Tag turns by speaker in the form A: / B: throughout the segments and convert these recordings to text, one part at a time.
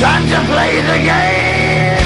A: Time to play the game.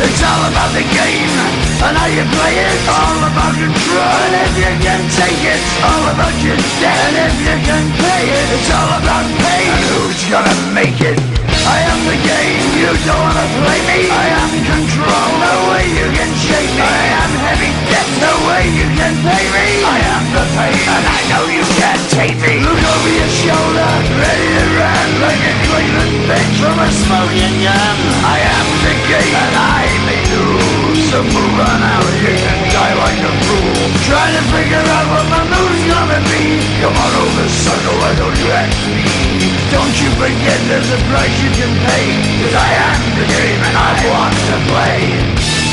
A: It's all about the game and how you play it. All about control, and if you can take it, all about your debt. And if you can pay it, it's all about pain. And who's gonna make it? I am the game, you don't wanna play me. I am control, no way you can shake me. I am heavy debt, no way you can pay me. I am the pain, and I know you can't take me. Look over your shoulder, ready to run like a Cleveland bitch from a smoking gun. I am the game, and I may lose. So move on out, you can die like a fool. Trying to figure out what my move's gonna be. Come on over, sucker, why don't you ask me? Don't you forget there's a price you can pay. 'Cause I am the game and I want to play.